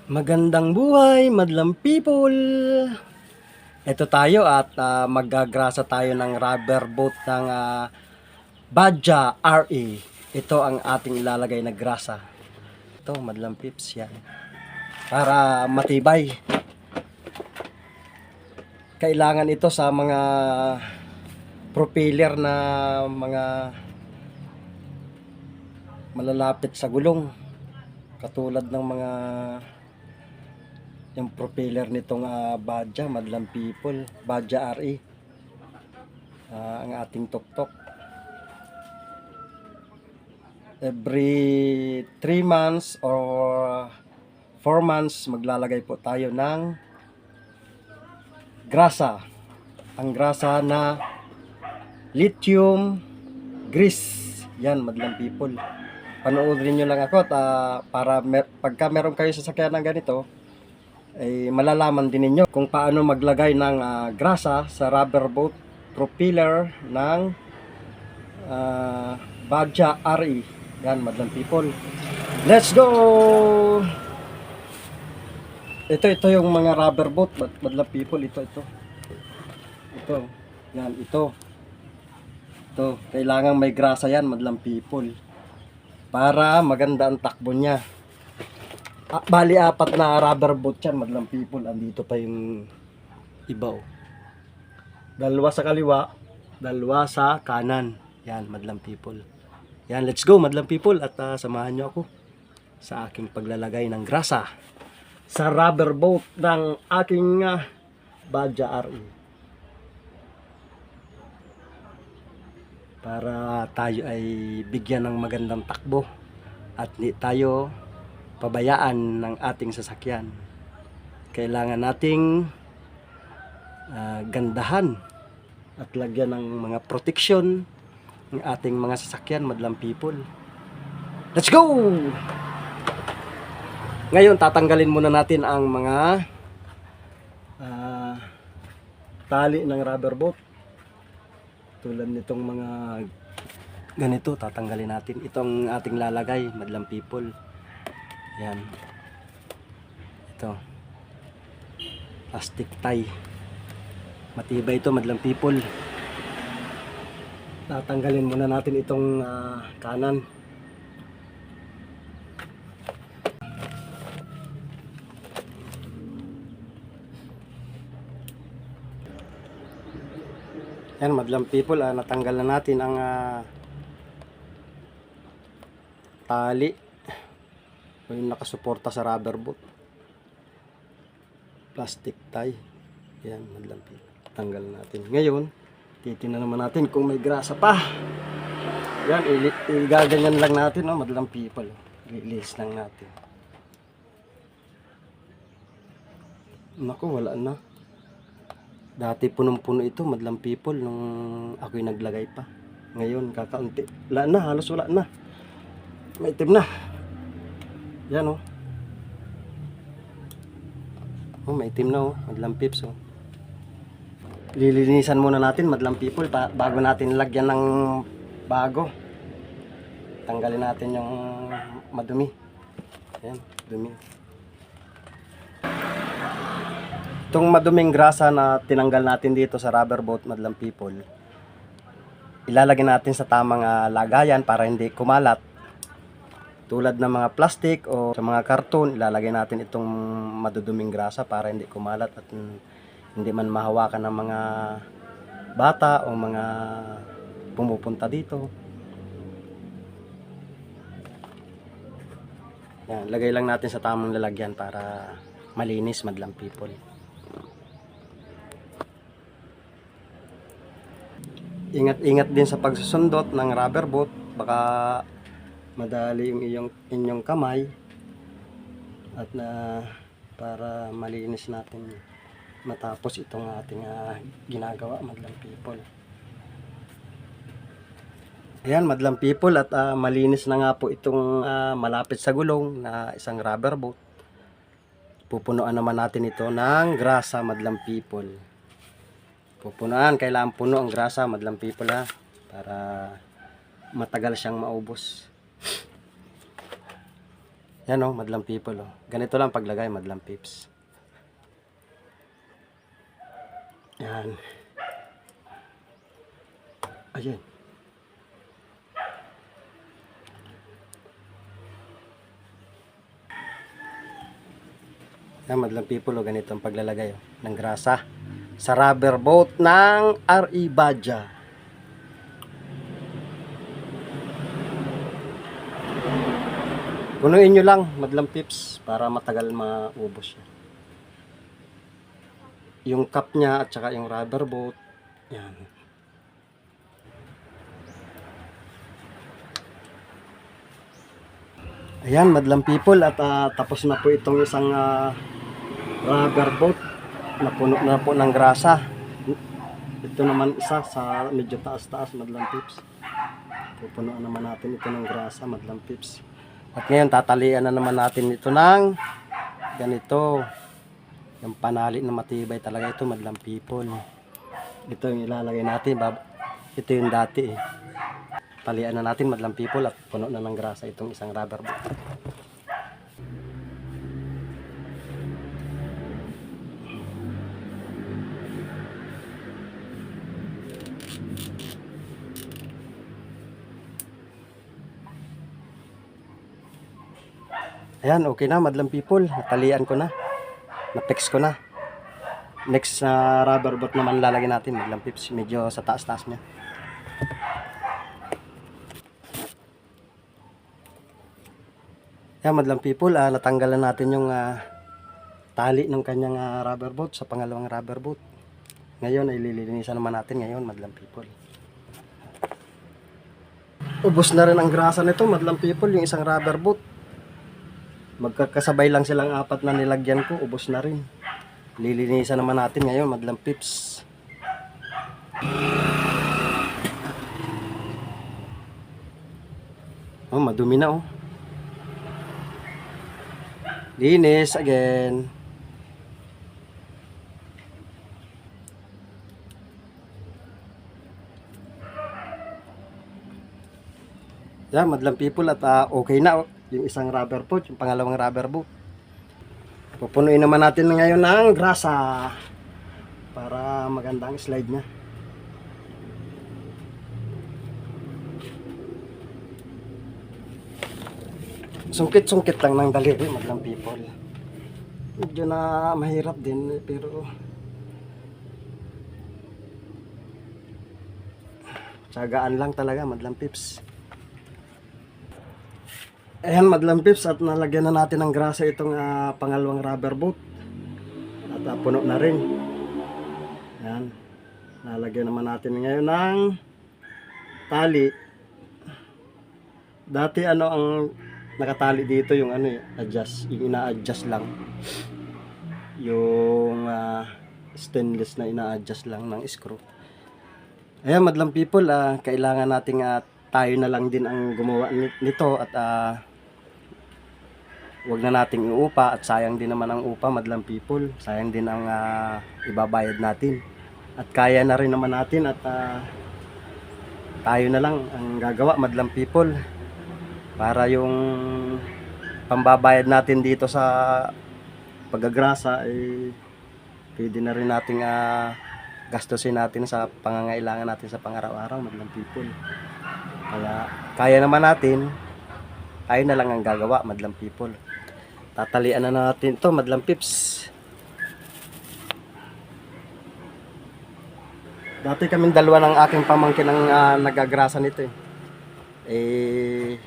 Magandang buhay, madlang people! Ito tayo at maggagrasa tayo ng rubber boat ng Badja RE. Ito ang ating ilalagay na grasa. Ito, madlang pips yan. Para matibay. Kailangan ito sa mga propeller na mga malalapit sa gulong. Katulad ng mga yung propeller nitong Badja, madlang people, Badja RE. Ang ating tuktok. Every 3 months or 4 months maglalagay po tayo ng grasa. Ang grasa na lithium grease. Yan, madlang people. Panoorin nyo lang ako at para pagka meron kayo sasakyan ng ganito, ay malalaman din ninyo kung paano maglagay ng grasa sa rubber boat propeller ng Badja RE. Yan, madlang people. Let's go! Ito yung mga rubber boat, madlang people. Ito. Yan, ito. Kailangan may grasa yan, madlang people. Para maganda ang takbo niya. Bali, 4 na rubber boat yan, madlang people. Andito pa yung iba. 2 sa kaliwa, 2 sa kanan. Yan, madlang people. Yan, let's go, madlang people. At samahan nyo ako sa aking paglalagay ng grasa sa rubber boat ng aking Badja RE. Para tayo ay bigyan ng magandang takbo at di tayo pabayaan ng ating sasakyan. Kailangan nating gandahan at lagyan ng mga protection ng ating mga sasakyan, madlang people. Let's go! Ngayon, tatanggalin muna natin ang mga tali ng rubber boat. Tulad nitong mga ganito, tatanggalin natin. Itong ating lalagay, madlang people. Yan. Ito. Plastic tie. Matibay ito, madlang people. Tatanggalin muna natin itong kanan. Yan, madlang people, natanggal na natin ang tali o yung nakasuporta sa rubber boat. Plastic tie. Yan, madlang people. Tanggal natin. Ngayon, titingnan naman natin kung may grasa pa. Yan, igaganyan lang natin, no, madlang people. Release lang natin. Naku, wala na. Dati punong-puno ito, madlang people, nung ako'y naglagay pa. Ngayon, kakaunti. Wala na, halos wala na. Maitim na. Yan, oh. Oh, maitim na, oh. Madlang pips, oh. Lilinisan muna natin, madlang people, bago natin lagyan ng bago. Tanggalin natin yung madumi. Ayan, dumi. Itong maduming grasa na tinanggal natin dito sa rubber boat, madlang people, ilalagay natin sa tamang lagayan para hindi kumalat. Tulad ng mga plastic o sa mga karton, ilalagay natin itong maduduming grasa para hindi kumalat at hindi man mahawakan ng mga bata o mga pumupunta dito. Yan, lagay lang natin sa tamang lalagyan para malinis, madlang people. Ingat-ingat din sa pagsusundot ng rubber boat, baka madali yung inyong kamay at para malinis natin matapos itong ating ginagawa, madlang people. Ayan, madlang people, at malinis na nga po itong malapit sa gulong na isang rubber boat. Pupunuan naman natin ito ng grasa, madlang people. Pupunuan, kailangan puno ang grasa, madlang people, para matagal siyang maubos. Yan oh, madlang people oh. Ganito lang paglagay, madlang pips. Yan. Ayan. Yan, madlang people oh, ganito ang paglalagay oh, ng grasa sa rubber boat ng RE Badja. Punuin nyo lang, madlang pips, para matagal maubos siya. Yung cup niya at saka yung rubber boat. Yan. Ayan, madlang people, at tapos na po itong isang rubber boat. Napuno na po ng grasa. Ito naman isa sa medyo taas-taas, madlang pips. Pupunuan naman natin ito ng grasa, madlang pips. At ngayon, tatalian na naman natin ito ng ganito. Yung panali na matibay talaga ito, madlang people. Ito yung ilalagay natin. Ito yung dati eh. Talian na natin, madlang people, at puno na ng grasa itong isang rubber boat. Ayan, okay na, madlang people. Natalian ko na. Na-fix ko na. Next rubber boat naman lalagyan natin, madlang pips. Medyo sa taas-taas niya. Ayan, madlang people. Natanggalan natin yung tali ng kanyang rubber boat sa pangalawang rubber boat. Ngayon ay lilinisan naman natin ngayon, madlang people. Ubos na rin ang grasa nito, madlang people, yung isang rubber boat. Magkakasabay lang silang apat na nilagyan ko, ubos na rin. Lilinisan naman natin ngayon, madlang pips. Oh, madumi na oh. Linis again. Yan, madlang people, at okay na oh, yung isang rubber boat, yung pangalawang rubber boat. Pupunuin naman natin ngayon ng grasa para maganda ang slide niya. Sungkit-sungkit lang ng daliri, madlang people. Medyo na mahirap din, pero tsagaan lang talaga, madlang pips. Ayan, madlang pips, at nalagyan na natin ng grasa itong pangalawang rubber boat. At puno na rin. Ayan. Nalagyan naman natin ngayon ng tali. Dati ang nakatali dito yung adjust, yung ina-adjust lang. Yung stainless na ina-adjust lang ng screw. Ayan, madlang people, kailangan nating tayo na lang din ang gumawa nito, at wag na nating iupa, at sayang din naman ang upa, madlang people. Sayang din ang ibabayad natin. At kaya na rin naman natin, at tayo na lang ang gagawa, madlang people. Para yung pambabayad natin dito sa paggagrasa ay pwede na rin nating gastusin natin sa pangangailangan natin sa pang-araw-araw, madlang people. Kaya kaya naman natin, tayo na lang ang gagawa, madlang people. Tatalian na natin to, madlang pips. Dati kaming dalawa ng aking pamangkin ang nagagrasa nito eh.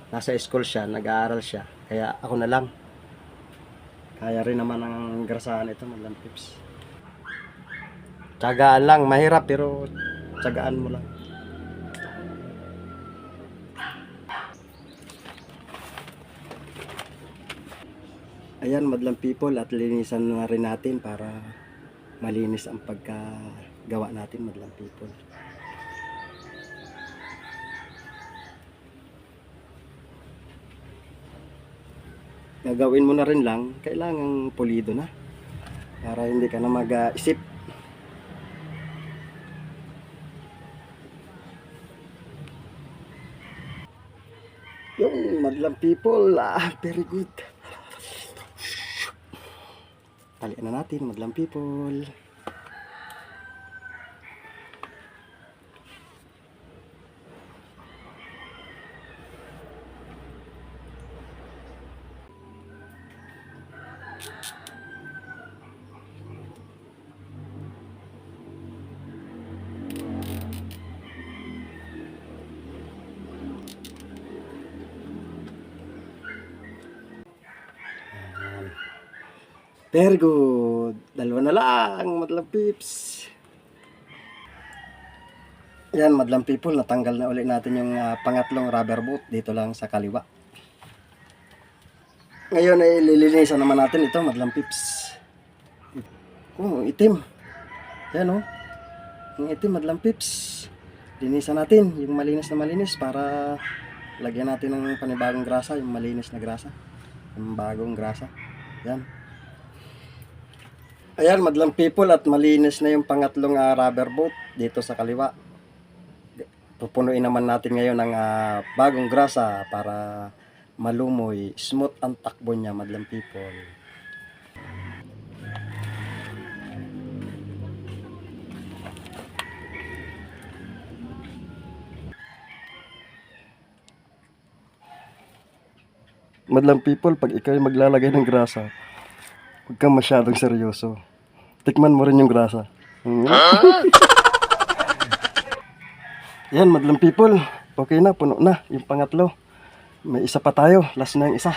Nasa school siya, nag-aaral siya, kaya ako na lang. Kaya rin naman ang grasahan ito, madlang pips. Tsagaan lang, mahirap pero tsagaan mo lang. Ayan, madlang people, at linisan na rin natin para malinis ang pagkagawa natin, madlang people. Gagawin mo na rin lang, kailangang pulido na para hindi ka na mag-isip. Yung Madlang people. Very good. Talian na natin, madlang people. Very good. Dalawa na lang, madlang pips. Yan, madlang people, natanggal na ulit natin yung pangatlong rubber boot dito lang sa kaliwa. Ngayon ay lilinisan naman natin ito, madlang pips. Itim. Yan yung itim, madlang pips. Linisan natin yung malinis na malinis para lagyan natin ng panibagong grasa, yung malinis na grasa. Yung bagong grasa. Yan. Ayan, madlang people, at malinis na yung pangatlong rubber boot dito sa kaliwa. Pupunuin naman natin ngayon ng bagong grasa para malumoy, smooth ang takbo niya, madlang people. Madlang people, pag ikaw maglalagay ng grasa, huwag kang masyadong seryoso. Tikman mo rin yung grasa. Yan, madlang people. Okay na, puno na yung pangatlo. May isa pa tayo. Last na yung isa.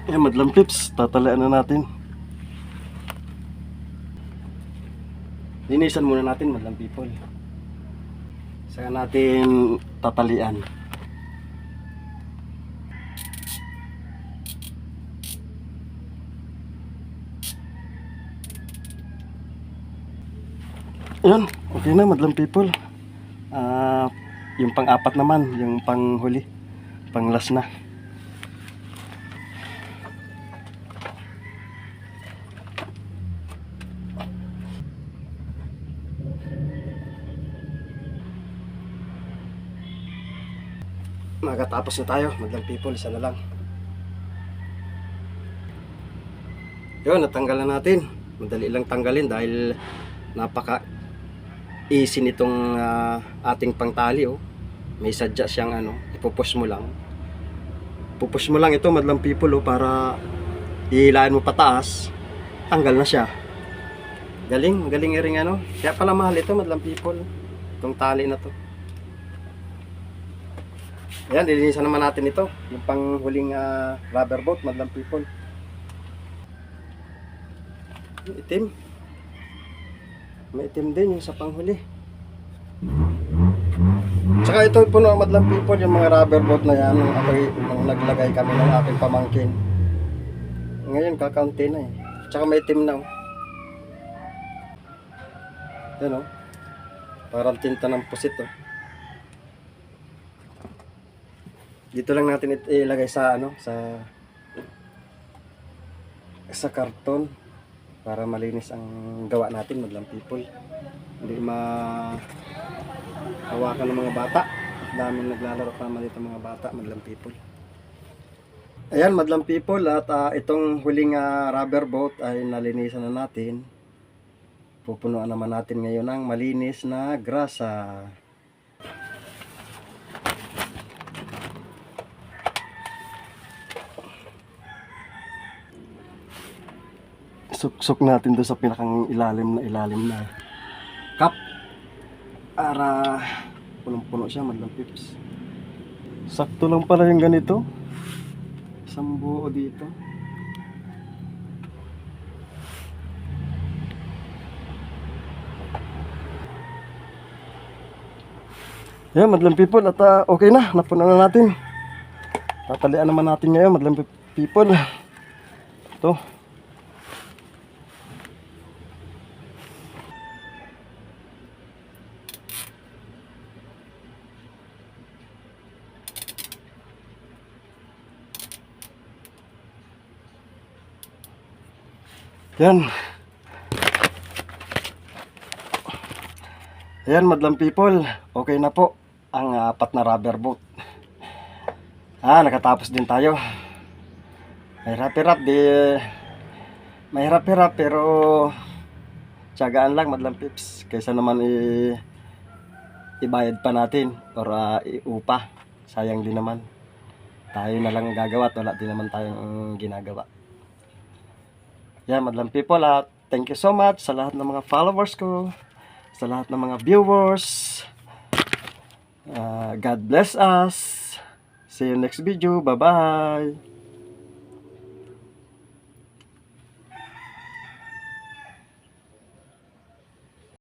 Yan, madlang pips. Tatalian na natin. Linisan muna natin, madlang people. Saka natin tatalian. Ayan, okay na, madlang people. Yung pang-apat naman, yung pang-huli, pang-last na. Makatapos na tayo, madlang people, isa na lang. Yun, natanggal na natin. Madali lang tanggalin dahil napaka easy nitong ating pangtali. May sadya siyang ipupush mo lang. Pupush mo lang ito, madlang people, para ihilahin mo pataas, tanggal na siya. Galing ring Kaya pala mahal ito, madlang people, itong tali na to. Ayan, lilinisan naman natin ito, yung panghuling rubber boat, madlang people. Itim. May itim din yung sa panghuli. Tsaka ito puno, madlang people, yung mga rubber boat na yan, nung naglagay kami ng aking pamangkin. Ngayon kakaunti na Tsaka may itim na Yan parang tinta ng pusit Dito lang natin ilagay sa sa karton para malinis ang gawa natin, madlang people. Hindi hawakan ng mga bata. Daming naglalaro pa naman dito mga bata, madlang people. Ayan, madlang people, at itong huling rubber boat ay nalinisan na natin. Pupunuan naman natin ngayon ng malinis na grasa. Suksok natin doon sa pinakang ilalim na cup para punong-puno siya, madlang pips. Sakto lang pala yung ganito, isang buo dito. Yan, madlang people, at okay na, napuno na natin. Tatalian naman natin ngayon, madlang people. Ito. Yan. Ayan, madlang people. Okay na po ang 4 na rubber boat. Nakatapos din tayo. Mahirap-hirap mahirap-hirap pero tiyagaan lang madlang pips. Kaysa naman ibayad pa natin or iupa. Sayang din naman. Tayo na lang gagawa at wala din naman tayong ginagawa. Yan, madlang people, thank you so much sa lahat ng mga followers ko, sa lahat ng mga viewers. God bless us. See you next video. Bye-bye.